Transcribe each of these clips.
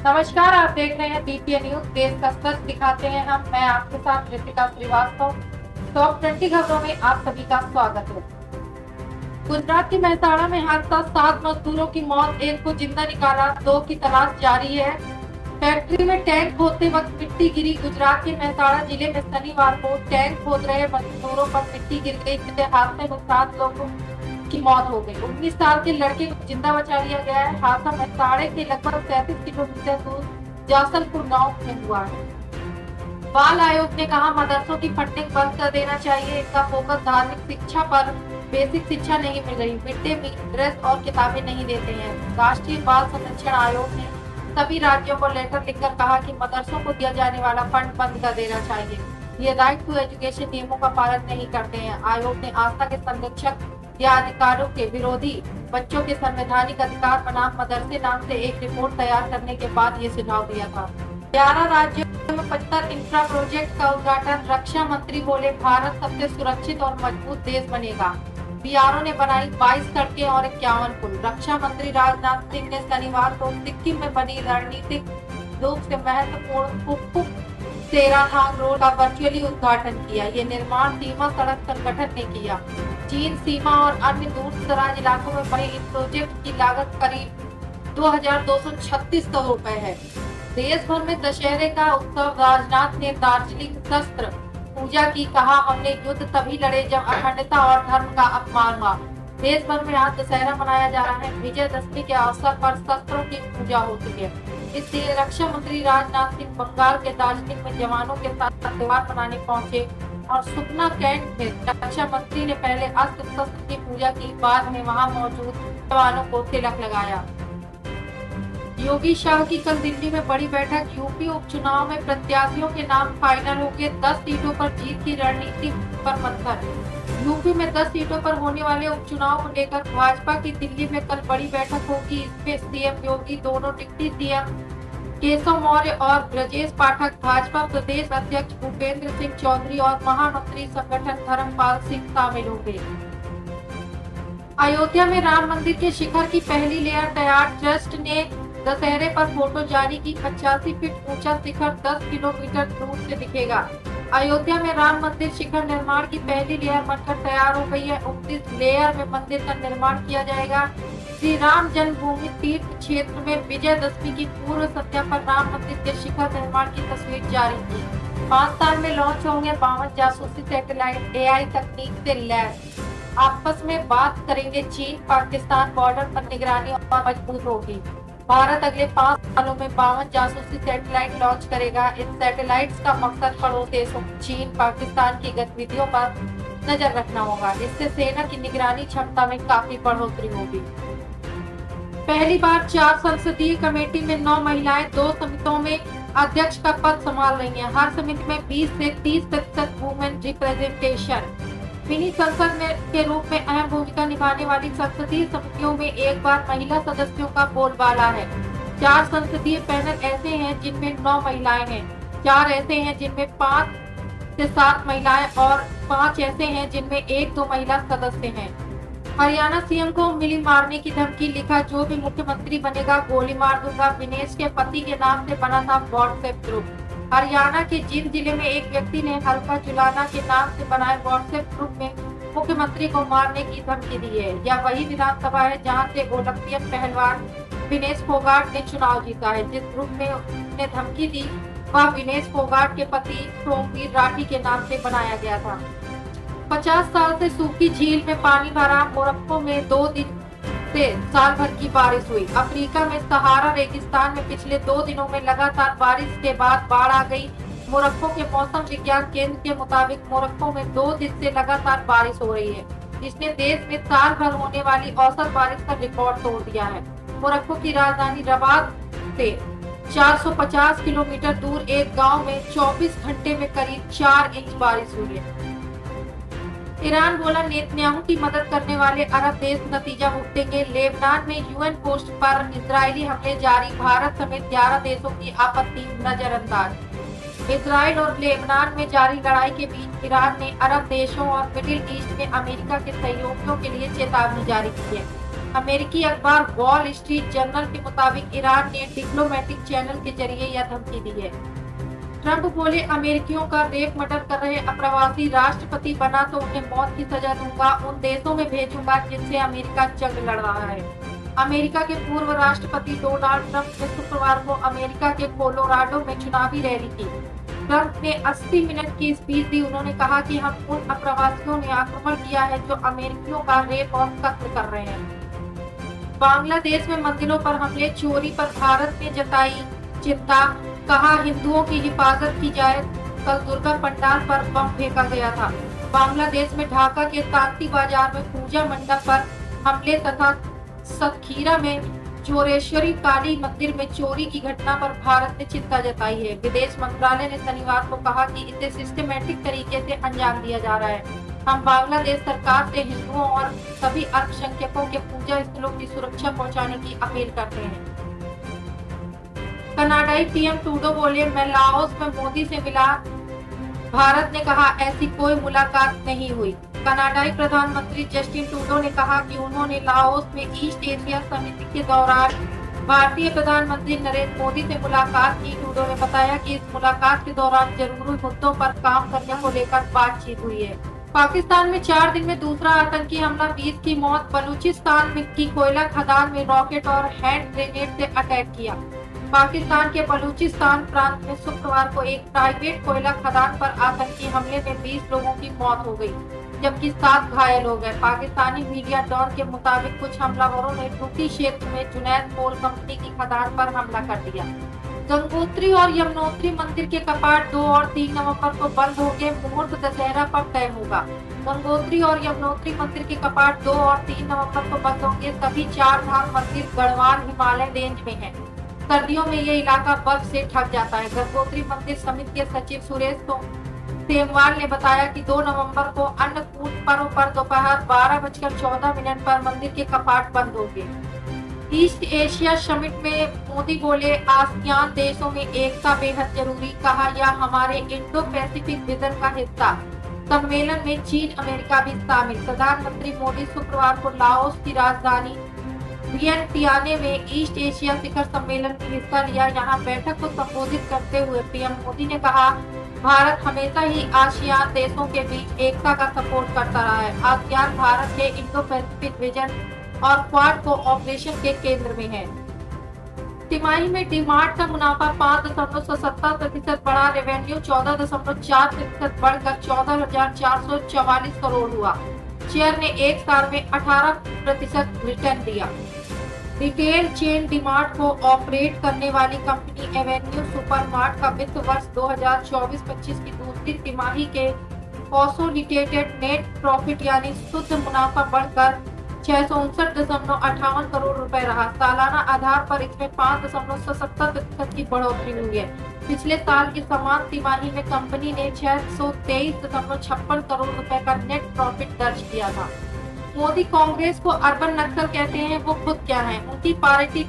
नमस्कार, आप देख रहे हैं बीपीए न्यूज। देश का सच दिखाते हैं हम। मैं आपके साथ ऋतिका श्रीवास्तव। टॉप 20 खबरों में आप सभी का स्वागत है। गुजरात के मेहसाणा में हादसा, 7 मजदूरों की मौत, एक को जिंदा निकाला, 2 की तलाश जारी है। फैक्ट्री में टैंक खोदते वक्त मिट्टी गिरी। गुजरात के मेहसाणा जिले में शनिवार को टैंक खोद रहे मजदूरों पर मिट्टी गिर गई, जिससे हादसे में 7 लोगों की मौत हो गई। 19 साल के लड़के को जिंदा बचा लिया गया है। हादसा मेहसाणा के लगभग 37 किलोमीटर दूर जासलपुर गांव में हुआ है। बाल आयोग ने कहा, मदरसों की फंडिंग बंद कर देना चाहिए। इसका फोकस धार्मिक शिक्षा पर, बेसिक शिक्षा नहीं मिल रही। मिड डे मील, ड्रेस और किताबें नहीं देते हैं। राष्ट्रीय बाल संरक्षण आयोग ने सभी राज्यों को लेटर लिखकर कहा कि मदरसों को दिया जाने वाला फंड बंद कर देना चाहिए। ये राइट टू एजुकेशन नियमों का पालन नहीं करते हैं। आयोग ने आस्था के संरक्षक या अधिकारों के विरोधी बच्चों के संवैधानिक अधिकार बनाम मदरसे नाम से एक रिपोर्ट तैयार करने के बाद ये सुझाव दिया था। 11 राज्यों में 75 इंफ्रा प्रोजेक्ट का उद्घाटन। रक्षा मंत्री बोले, भारत सबसे सुरक्षित और मजबूत देश बनेगा। बीआरओ ने बनाई 22 सड़कें और 51 पुल। रक्षा मंत्री राजनाथ सिंह ने शनिवार को सिक्किम में बनी रणनीतिक रूप से महत्वपूर्ण कुक्कुट सेराथांग रोड का वर्चुअली उद्घाटन किया। ये निर्माण सीमा सड़क संगठन ने किया। चीन सीमा और अन्य दूर दराज इलाकों में बने इस प्रोजेक्ट की लागत करीब 2236 करोड़ रुपए है। देश भर में दशहरे का उत्सव। राजनाथ ने दार्जिलिंग शस्त्र पूजा की, कहा, हमने युद्ध तभी लड़े जब अखंडता और धर्म का अपमान हुआ। देश भर में आज दशहरा मनाया जा रहा है। विजयदशमी के अवसर पर शस्त्रों की पूजा होती है। इसलिए रक्षा मंत्री राजनाथ सिंह बंगाल के दार्जिलिंग में जवानों के साथ त्योहार मनाने पहुंचे और सुखना कैंट में रक्षा मंत्री ने पहले अस्त्र शस्त्र की पूजा की, बाद में वहां मौजूद जवानों को तिलक लगाया। योगी शाह की कल दिल्ली में बड़ी बैठक। यूपी उपचुनाव में प्रत्याशियों के नाम फाइनल होंगे। 10 सीटों पर जीत की रणनीति पर मंथन। यूपी में 10 सीटों पर होने वाले उपचुनाव को लेकर भाजपा की दिल्ली में कल बड़ी बैठक होगी। इसमें सीएम योगी, दोनों डिप्टी सीएम केशव मौर्य और ब्रजेश पाठक, भाजपा प्रदेश अध्यक्ष भूपेंद्र सिंह चौधरी और महामंत्री संगठन धर्मपाल सिंह शामिल होंगे। अयोध्या में राम मंदिर के शिखर की पहली लेयर तैयार। ट्रस्ट ने दशहरे पर फोटो जारी की। 85 फीट ऊंचा शिखर 10 किलोमीटर दूर से दिखेगा। अयोध्या में राम मंदिर शिखर निर्माण की पहली लेयर बनकर तैयार हो गई है। 29 लेयर में मंदिर का निर्माण किया जाएगा। श्री राम जन्मभूमि तीर्थ क्षेत्र में विजयदशमी की पूर्व संध्या पर राम मंदिर के शिखर निर्माण की तस्वीर जारी की। 5 साल में लॉन्च होंगे 52 जासूसी सैटेलाइट, AI तकनीक से लैस। आपस में बात करेंगे चीन, पाकिस्तान बॉर्डर पर निगरानी और मजबूत होगी। भारत अगले 5 सालों में 52 जासूसी सैटेलाइट लॉन्च करेगा। इन सैटेलाइट्स का मकसद पड़ोसी देशों चीन, पाकिस्तान की गतिविधियों पर नजर रखना होगा। इससे सेना की निगरानी क्षमता में काफी बढ़ोतरी होगी। पहली बार 4 संसदीय कमेटी में 9 महिलाएं 2 समितियों में अध्यक्ष का पद संभाल रही हैं। हर समिति में 20 से 30% वुमेन रिप्रेजेंटेशन। मिनी संसद के रूप में अहम भूमिका निभाने वाली संसदीय समितियों में एक बार महिला सदस्यों का बोलबाला है। 4 संसदीय पैनल ऐसे हैं जिनमें 9 महिलाएं हैं, 4 ऐसे हैं जिनमें 5 से 7 महिलाएं और 5 ऐसे हैं जिनमें 1-2 महिला सदस्य हैं। हरियाणा सीएम को मिली मारने की धमकी। लिखा, जो भी मुख्यमंत्री बनेगा गोली मार दूंगा। विनेश के पति के नाम से बना था व्हाट्सएप ग्रुप। हरियाणा के जींद जिले में एक व्यक्ति ने हल्का जुलाना के नाम से बनाए व्हाट्सएप ग्रुप में मुख्यमंत्री को मारने की धमकी दी है। यह वही विधानसभा है जहां से ओलंपियन पहलवान विनेश फोगाट ने चुनाव जीता है। जिस ग्रुप में उसने धमकी दी वह विनेश फोगाट के पति सोमवीर राठी के नाम से बनाया गया था। 50 साल से सूखी झील में पानी भरा। मोरक्को में 2 दिन से साल भर की बारिश हुई। अफ्रीका में सहारा रेगिस्तान में पिछले 2 दिनों में लगातार बारिश के बाद बाढ़ आ गई। मोरक्को के मौसम विज्ञान केंद्र के मुताबिक मोरक्को में 2 दिन से लगातार बारिश हो रही है, जिसने देश में साल भर होने वाली औसत बारिश का रिकॉर्ड तोड़ दिया है। मोरक्को की राजधानी रबात से 450 किलोमीटर दूर एक गाँव में 24 घंटे में करीब 4 इंच बारिश हुई है। ईरान बोला, नेतन्याहू की मदद करने वाले अरब देश नतीजा भुगतेंगे। लेबनान में यूएन पोस्ट पर इजरायली हमले जारी। भारत समेत 11 देशों की आपत्ति नजरअंदाज। इजराइल और लेबनान में जारी लड़ाई के बीच ईरान ने अरब देशों और मिडिल ईस्ट में अमेरिका के सहयोगियों के लिए चेतावनी जारी की है। अमेरिकी अखबार वॉल स्ट्रीट जर्नल के मुताबिक ईरान ने डिप्लोमेटिक चैनल के जरिए यह धमकी दी है। ट्रंप बोले, अमेरिकियों का रेप मर्डर कर रहे अप्रवासी राष्ट्रपति बना तो उन्हें मौत की सजा दूंगा, उन देशों में भेजूंगा जिनसे अमेरिका जंग लड़ रहा है। अमेरिका के पूर्व राष्ट्रपति डोनाल्ड ट्रंप ने शुक्रवार को अमेरिका के कोलोराडो में चुनावी रैली की। ट्रंप ने 80 मिनट की स्पीच दी। उन्होंने कहा कि हम उन अप्रवासियों ने आक्रमण किया है जो अमेरिकियों का रेप और कत्ल कर रहे हैं। बांग्लादेश में मंदिरों पर हमले, चोरी पर भारत ने जताई चिंता, कहा हिंदुओं की हिफाजत की जाए। कल दुर्गा पंडाल पर बम फेंका गया था। बांग्लादेश में ढाका के तांती बाजार में पूजा मंडप पर हमले तथा सतखीरा में जोरेश्वरी काली मंदिर में चोरी की घटना पर भारत ने चिंता जताई है। विदेश मंत्रालय ने शनिवार को कहा कि इसे सिस्टमैटिक तरीके से अंजाम दिया जा रहा है। हम बांग्लादेश सरकार से हिंदुओं और सभी अल्पसंख्यकों के पूजा स्थलों की सुरक्षा पहुंचाने की अपील करते हैं। कनाडाई पीएम ट्रूडो बोले, मैं लाओस में मोदी से मिला। भारत ने कहा ऐसी कोई मुलाकात नहीं हुई। कनाडाई प्रधानमंत्री जस्टिन ट्रूडो ने कहा कि उन्होंने लाओस में ईस्ट एशिया समिति के दौरान भारतीय प्रधानमंत्री नरेंद्र मोदी से मुलाकात की। ट्रूडो ने बताया कि इस मुलाकात के दौरान जरूरी मुद्दों पर काम करने को लेकर बातचीत हुई है। पाकिस्तान में 4 दिन में दूसरा आतंकी हमला, 20 की मौत। बलूचिस्तान में की कोयला खदान में रॉकेट और हैंड ग्रेनेड से अटैक किया। पाकिस्तान के बलूचिस्तान प्रांत में शुक्रवार को एक प्राइवेट कोयला खदान पर आतंकी हमले में 20 लोगों की मौत हो गई, जबकि 7 घायल हो गए। पाकिस्तानी मीडिया डॉन के मुताबिक कुछ हमलावरों ने टूटी क्षेत्र में जुनैद कोल कंपनी की खदान पर हमला कर दिया। गंगोत्री और यमुनोत्री मंदिर के कपाट 2 और 3 नवंबर को बंद होंगे। मुहूर्त दशहरा पर तय होगा। गंगोत्री और यमुनोत्री मंदिर के कपाट 2 और 3 नवंबर को बंद होंगे। सभी 4 धाम मंदिर गढ़वाल हिमालय रेंज में है। सर्दियों में ये इलाका बर्फ से ढक जाता है। गंगोत्री मंदिर समिति के सचिव सुरेश सेमवाल ने बताया कि 2 नवंबर को अन्नकूट पर्व पर दोपहर 12:14 पर मंदिर के कपाट बंद होंगे। ईस्ट एशिया समिट में मोदी बोले, आसियान देशों में एकता बेहद जरूरी, कहा यह हमारे इंडो पैसिफिक विजन का हिस्सा। सम्मेलन में चीन अमेरिका भी शामिल। प्रधानमंत्री मोदी शुक्रवार को लाओस की राजधानी वियंटियाने में ईस्ट एशिया शिखर सम्मेलन में हिस्सा लिया। यहाँ बैठक को संबोधित करते हुए पीएम मोदी ने कहा, भारत हमेशा ही आसियान देशों के बीच एकता का सपोर्ट करता रहा है। आसियान भारत के इंडो पैसिफिक विजन और क्वाड कोऑपरेशन के केंद्र में है। तिमाही में डीमार्ट का मुनाफा 5.77% बढ़ा। रेवेन्यू 14.4% बढ़कर 14,444 करोड़ हुआ। शेयर ने एक साल में 18% रिटर्न दिया। रिटेल चेन डीमार्ट को ऑपरेट करने वाली कंपनी एवेन्यू सुपरमार्ट का वित्त वर्ष 2024-25 की दूसरी तिमाही के कंसोलिडेटेड नेट प्रॉफिट यानी शुद्ध मुनाफा बढ़कर 659.58 करोड़ रुपए रहा। सालाना आधार पर इसमें 5.77% की बढ़ोतरी हुई है। पिछले साल की समान तिमाही में कंपनी ने 623.56 करोड़ रुपए का नेट प्रॉफिट दर्ज किया था। मोदी कांग्रेस को अर्बन नक्सल कहते हैं, वो खुद क्या है? उनकी पार्टी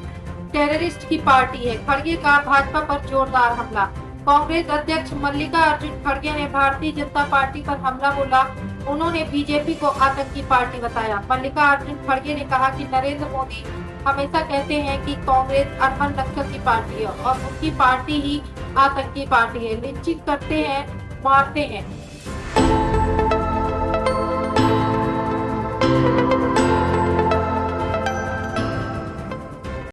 टेररिस्ट की पार्टी है। खड़गे का भाजपा पर जोरदार हमला। कांग्रेस अध्यक्ष मल्लिकार्जुन खड़गे ने भारतीय जनता पार्टी पर हमला बोला। उन्होंने बीजेपी को आतंकी पार्टी बताया। मल्लिकार्जुन खड़गे ने कहा कि नरेंद्र मोदी हमेशा कहते हैं कि कांग्रेस अर्बन नक्सल की पार्टी है और उनकी पार्टी ही आतंकी पार्टी है। लिंचिंग करते हैं, मारते हैं।